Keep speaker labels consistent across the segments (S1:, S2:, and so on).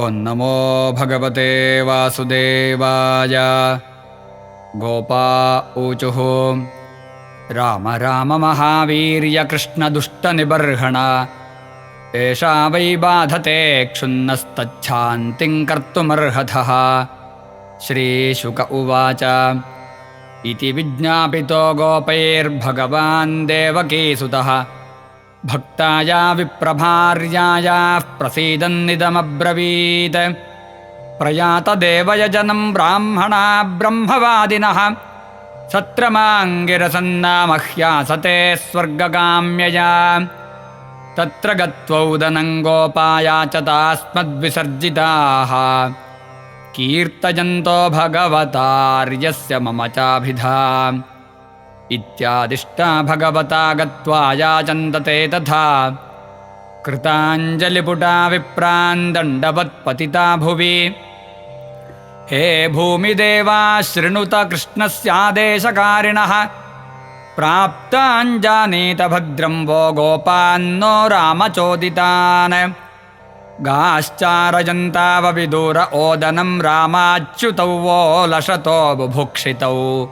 S1: ಓಂ ನಮೋ ಭಗವತೆ ವಾಸುದೇವಾಯ. ಗೋಪಾ ಊಚುಃ ರಾಮ ರಾಮ ಮಹಾವೀರ್ಯ ಕೃಷ್ಣ ದುಷ್ಟ ನಿಬರ್ಹಣ ಏಷಾ ವೈ ಬಾಧತೆ ಕ್ಷುನ್ನಸ್ತಚ್ಛಾಂತಿಂ ಕರ್ತುಮರ್ಹತಃ. ಶ್ರೀಶುಕ ಉವಾಚ ಇತಿ ವಿಜ್ಞಾಪಿತೋ ಗೋಪೈರ್ಭಗವಾನ್ ದೇವಕೀಸುತಃ ಭಕ್ತಾಯ ವಿಪ್ರಭಾರ್ಯಾಯ ಪ್ರಸೀದನ್ನಿದಮಬ್ರವೀತ್. ಪ್ರಯಾತ ದೇವಯಜನಂ ಬ್ರಾಹ್ಮಣಾ ಬ್ರಹ್ಮವಾದಿನಃ ಸತ್ರಮಾಂಗಿರಸನ್ನಾಮಹ್ಯಾಸತೆ ಸ್ವರ್ಗಗಾಮ್ಯಯಾ. ತತ್ರ ಗತ್ವೌದನಂ ಗೋಪಾಯಾಚತಾಸ್ಮದ್ವಿಸರ್ಜಿತಾಃ ಕೀರ್ತಯಂತೋ ಭಗವತಾರ್ಯಸ್ಯ ಮಮ ಚಾಭಿಧಾ. ಇತ್ಯಾದಿಷ್ಟಾ ಭಗವತಾ ಗತ್ವಾ ಯಾಚಂತತೆ ತಥಾ. ಕೃತಾಂಜಲಿಪುಟಾ ವಿಪ್ರಾನ್ ದಂಡವತ್ಪತಿತಾ ಭುವಿ. ಹೇ ಭೂಮಿದೇವಾ ಶೃಣುತ ಕೃಷ್ಣಸ್ಯಾದೇಶಕಾರಿಣಃ. ಪ್ರಾಪ್ತಾಂಜಾನೀತ ಭದ್ರಂ वो ಗೋಪಾನ್ನೋ ರಾಮಚೋದಿತಾನ್. ಗಾಶ್ಚಾರಯಂತಾವವಿದೂರ ಓದನಂ ರಾಮಾಚ್ಯುತೌ वो ಲಶತೋ ಬುಭುಕ್ಷಿತೌ.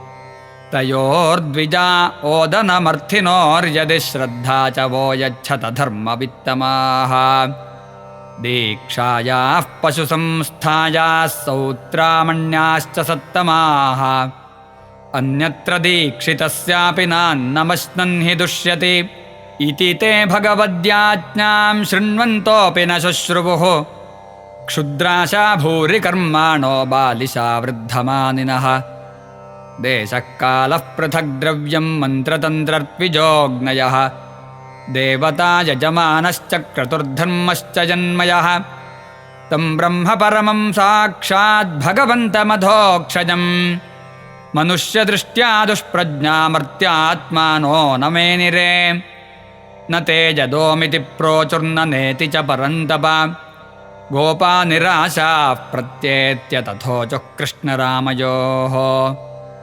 S1: ತಯೋರ್ದ್ವಿಜಾ ಓದನಮರ್ಥಿನೋರ್ಯದಿ ಶ್ರದ್ಧಾ ಚ वो ಯಚ್ಛತ ಧರ್ಮವಿತ್ತಮಾಃ. ದೀಕ್ಷಾಯಾಃ ಪಶುಸಂಸ್ಥಾಯಾಃ ಸೌತ್ರಾಮಣ್ಯಾಶ್ಚ ಸತ್ತಮಾಃ. ಅನ್ಯತ್ರ ದೀಕ್ಷಿತಸ್ಯಾಪಿ ನಾನ್ನಮಶ್ನನ್ ಹಿ ದುಷ್ಯತಿ. ಇತಿ ತೇ ಭಗವದ್ಯಾಜ್ಞಾಂ ಶೃಣ್ವಂತೋಪಿ ನ ಶುಶ್ರುವುಃ. ಕ್ಷುದ್ರಾಶಾ ಭೂರಿ ಕರ್ಮಾಣೋ ಬಾಲಿಶಾ ವೃದ್ಧಮಾನಿನಃ. ದೇಶಃ ಕಾಲಃ ಪೃಥಗ್ ದ್ರವ್ಯಂ ಮಂತ್ರತಂತ್ರರ್ತ್ವಿಜೋಗ್ನಯಃ. ದೇವತಾ ಯಜಮಾನಶ್ಚ ಕ್ರತುರ್ಧರ್ಮಶ್ಚ ಜನ್ಮಯಃ. ತಂ ಬ್ರಹ್ಮ ಪರಮಂ ಸಾಕ್ಷಾತ್ ಭಗವಂತಮಧೋಕ್ಷಜಂ. ಮನುಷ್ಯದೃಷ್ಟ್ಯಾ ದುಷ್ಪ್ರಜ್ಞಾಮರ್ತ್ಯಾತ್ಮಾನೋ ನ ಮೇನಿರೇ. ನ ತೇ ಜದೋಮಿತಿ ಪ್ರೋಚುರ್ನ ನೇತಿ ಚ ಪರಂತಪ. ಗೋಪಾ ನಿರಾಶಾಃ ಪ್ರತ್ಯೇತ್ಯ ತಥೋಚುಃ ಕೃಷ್ಣರಾಮಯೋಃ.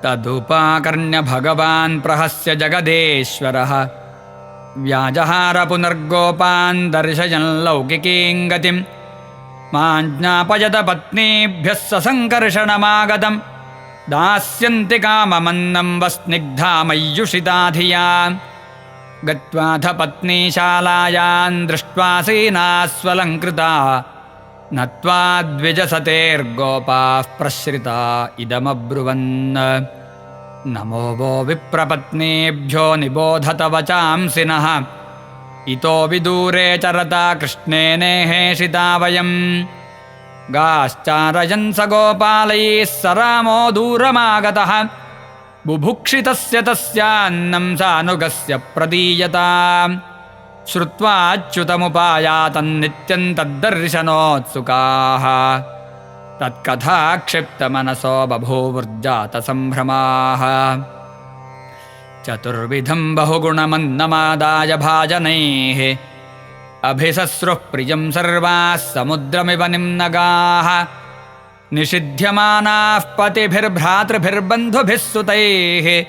S1: ತದುಪಾಕರ್ಣ್ಯ ಭಗವಾನ್ ಪ್ರಹಸ್ಯ ಜಗದೀಶ್ವರಃ. ವ್ಯಾಜಹಾರ ಪುನರ್ಗೋಪಾನ್ ದರ್ಶಯನ್ ಲೌಕಿಕೀಂ ಗತಿಂ. ಮಾಂ ಜ್ಞಾಪಯತ ಪತ್ನೀಭ್ಯಃ ಸಸಂಕರ್ಷಣಮಾಗತಂ. दास्यन्ति काममन्नं वस्निग्धा मय्युषिता धिया. गत्वाथ पत्नीशालायां दृष्ट्वासीनास्वलङ्कृता. नत्वा द्विजसतेर्गोपाः प्रश्रिता इदमब्रुवन्. नमो वो विप्रपत्नीभ्यो निबोधत वचांसि नः. इतो विदूरे चरता कृष्णेनेहेषिता वयम्. गाश्चारयन् स गोपालैः स रामो दूरमागतः. बुभुक्षितस्य तस्यान्नं सानुगस्य प्रदीयता. श्रुत्वाच्युतमुपायातन्नित्यं तद्दर्शनोत्सुकाः. तत्कथाक्षिप्तमनसो बभूवुर्जातसम्भ्रमाः. चतुर्विधं बहुगुणमन्नमादाय भाजनैः. अभिसस्रुः प्रियं सर्वाः समुद्रमिव निम्नगाः. निषिध्यमानाः पतिभिर्भ्रातृभिर्बन्धुभिः सुतैः.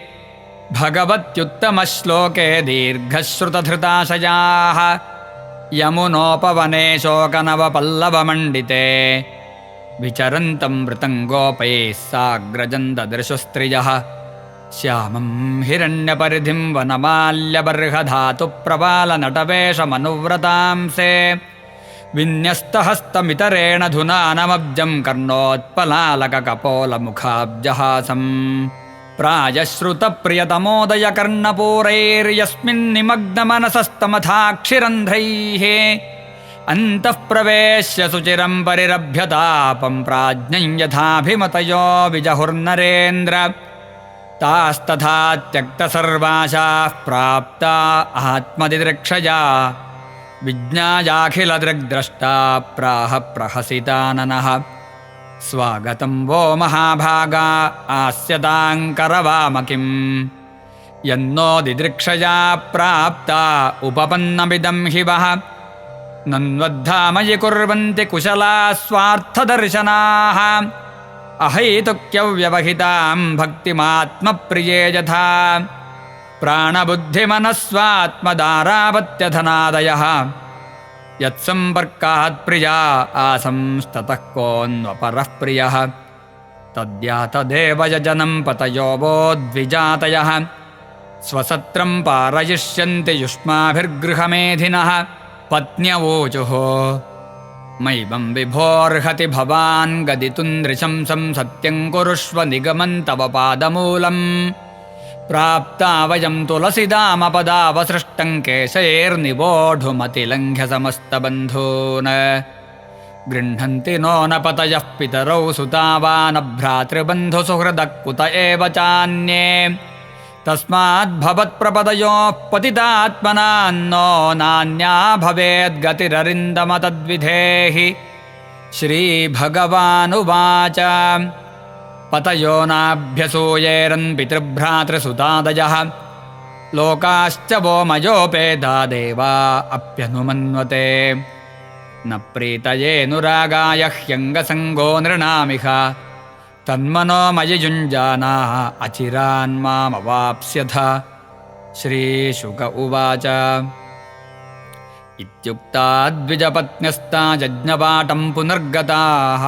S1: भगवत्युत्तमश्लोके दीर्घश्रुतधृताशयाः. यमुनोपवने शोकनवपल्लवमण्डिते. विचरन्तं वृतं गोपैः साग्रजं ददृशुस्त्रियः. श्यामं हिरण्यपरिधिं वनमाल्यबर्हधातुप्रपालनटवेशमनुव्रतांसे. विन्यस्तहस्तमितरेण धुनानमब्जं कर्णोत्पलालककपोलमुखाब्जहासम्. प्रायश्रुतप्रियतमोदयकर्णपूरैर्यस्मिन्निमग्नमनसस्तमथाक्षिरन्ध्रैः. अन्तः प्रवेश्य सुचिरं परिरभ्यतापं प्राज्ञं यथाभिमतयो विजहुर्नरेन्द्र. तास्तथा त्यक्तसर्वाशाः प्राप्ता आत्मदिदृक्षया. विज्ञायाखिलदृग्द्रष्टा प्राह प्रहसिताननः. स्वागतं वो महाभागा आस्यतां करवामकिम्. यन्नो दिदृक्षया प्राप्ता उपपन्नमिदं हि वः. नन्वद्धामयि कुर्वन्ति कुशला स्वार्थदर्शनाः. अहैतुक्यव्यवहितां भक्तिमात्मप्रिये यथा. प्राणबुद्धिमनस्वात्मदारावत्यधनादयः. यत्सम्पर्कात् प्रिया आसंस्ततः कोऽन्वपरः प्रियः तद्यातदेव यजनं पतयो वो द्विजातयः स्वसत्रं पारयिष्यन्ति युष्माभिर्गृहमेधिनः पत्न्यवोचुः मैवं विभोर्हति भवान् गदितुं नृशंसं सत्यं कुरुष्व निगमं तव पादमूलम् प्राप्ता वयं तुलसीदामपदावसृष्टं केशैर्निवोढुमतिलङ्घ्य समस्तबन्धून् गृह्णन्ति नो न पतयः पितरौ सुता वा न भ्रातृबन्धुसुहृदः कुत एव चान्ये तस्माद्भवत्प्रपदयोः पतितात्मनान्नो नान्या भवेद्गतिररिन्दम तद्विधेहि श्रीभगवानुवाच पतयो नाभ्यसूयेरन् पितृभ्रातृसुतादयः लोकाश्च वो मयोपेता देवा अप्यनुमन्वते न प्रीतयेऽनुरागाय ह्यङ्गसङ्गो नृणामिह तन्मनोमयि युञ्जाना अचिरान्मामवाप्स्यथ श्रीशुक उवाच इत्युक्ता द्विजपत्न्यस्ता यज्ञवाटं पुनर्गताः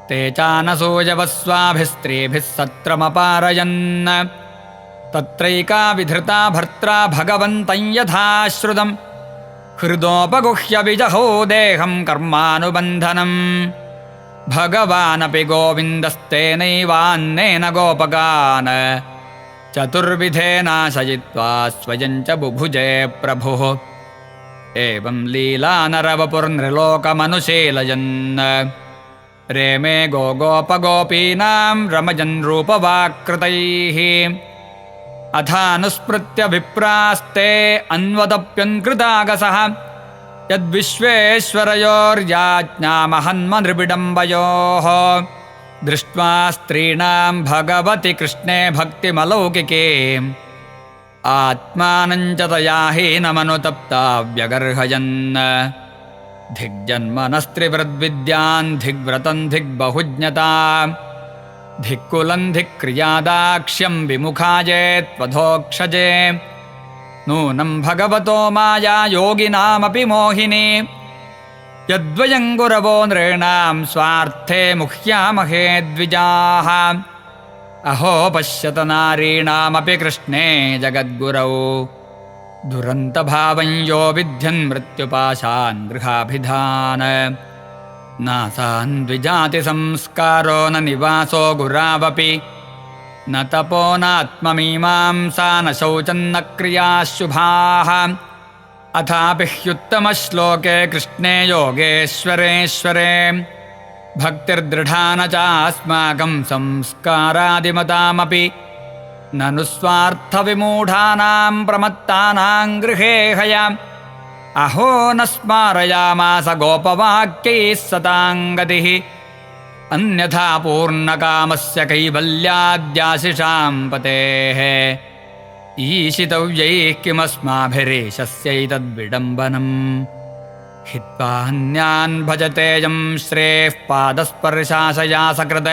S1: ते चानसूयवः स्वाभिस्त्रीभिः सत्रमपारयन् तत्रैका विधृता भर्त्रा भगवन्तं यथाश्रुतं हृदोपगुह्य विजहो देहं कर्मानुबन्धनम् भगवानपि गोविन्दस्तेनैवान्नेन गोपकान् चतुर्विधेनाशयित्वा स्वयं च बुभुजे प्रभुः एवं लीलानरवपुर्नृलोकमनुशीलयन् रेमे गोगोपगोपीनां रमजन् रूपवाक्कृतैः अथानुस्मृत्य विप्रास्ते अन्वदप्यन्कृतागसः यद्विश्वेश्वरयोर्याज्ञामहन्मनृबिडम्बयोः दृष्ट्वा स्त्रीणां भगवति कृष्णे भक्तिमलौकिके आत्मानं च तया हीनमनुतप्ता व्यगर्हयन् धिग्जन्मनस्त्रिवृद्विद्यान् धिग्व्रतं धिग्बहुज्ञता धिक्कुलं धिक्क्रियादाक्ष्यं विमुखाजेत्वधोक्षजे नूनं भगवतो माया योगिनामपि मोहिनी यद्वयं गुरवो नृणां स्वार्थे मुह्यामहे द्विजाः अहो पश्यत नारीणामपि कृष्णे जगद्गुरौ दुरन्तभावं यो विध्यन् मृत्युपाशान् गृहाभिधान् नासान् द्विजातिसंस्कारो न निवासो गुरावपि न तपो नात्ममीमांसा न शौचन्न क्रियाः शुभाः अथापि ह्युत्तमश्लोके कृष्णे योगेश्वरेश्वरे भक्तिर्दृढा न चास्माकं संस्कारादिमतामपि ननु स्वार्थविमूढानां प्रमत्तानां गृहे हया अहो न स्मारयामास गोपवाक्यैः सतां गतिः अन्यथा पूर्णकामस्य कैवल्याद्याशिषां पतेः ईशितव्यैः किमस्माभिरेशस्यैतद्विडम्बनम् हित्वान्यान् भजते यं श्रेयः पादस्पर्शाशया सकृत्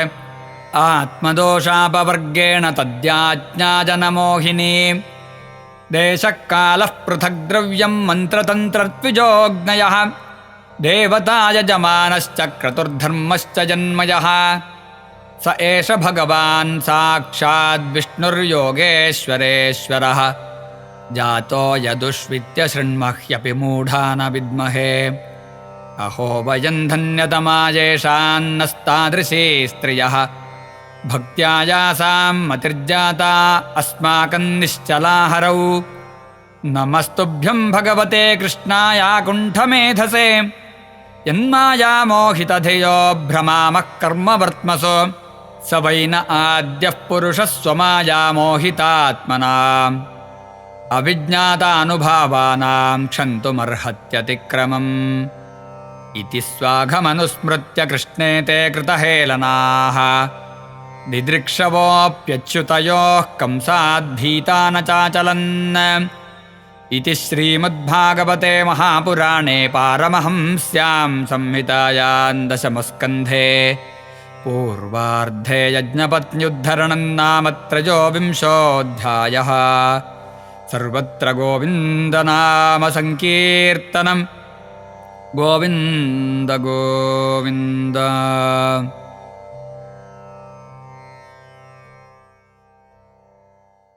S1: आत्मदोषापवर्गेण तद्याज्ञाजनमोहिनी देशकालः पृथग् द्रव्यं मन्त्रतन्त्रत्विजोऽग्नयः देवतायजमानश्च क्रतुर्धर्मश्च जन्मयः स एष भगवान् साक्षाद्विष्णुर्योगेश्वरेश्वरः जातो यदुष्वित्य शृण्मह्यपि मूढा न विद्महे अहो वयं धन्यतमा येषान्नस्तादृशी स्त्रियः भक्त्या यासां मतिर्जाता अस्माकं निश्चलाहरौ नमस्तुभ्यं भगवते कृष्णाय कुण्ठमेधसे यन्मायामोहितधियो भ्रमामः कर्मवर्त्मसु स वै न आद्यः पुरुषः स्वमायामोहितात्मनाम् अविज्ञातानुभावानां क्षन्तुमर्हत्यतिक्रमम् इति स्वाघमनुस्मृत्य कृष्णे ते कृतहेलनाः दिदृक्षवोऽप्यच्युतयोः कंसाद्भीता न चाचलन् इति श्रीमद्भागवते महापुराणे पारमहंस्यां संहितायां दशमस्कन्धे पूर्वार्धे यज्ञपत्न्युद्धरणं नाम त्रयोविंशोऽध्यायः। सर्वत्र गोविन्दनाम संकीर्तनं ಗೋವಿಂದ ಗೋವಿಂದ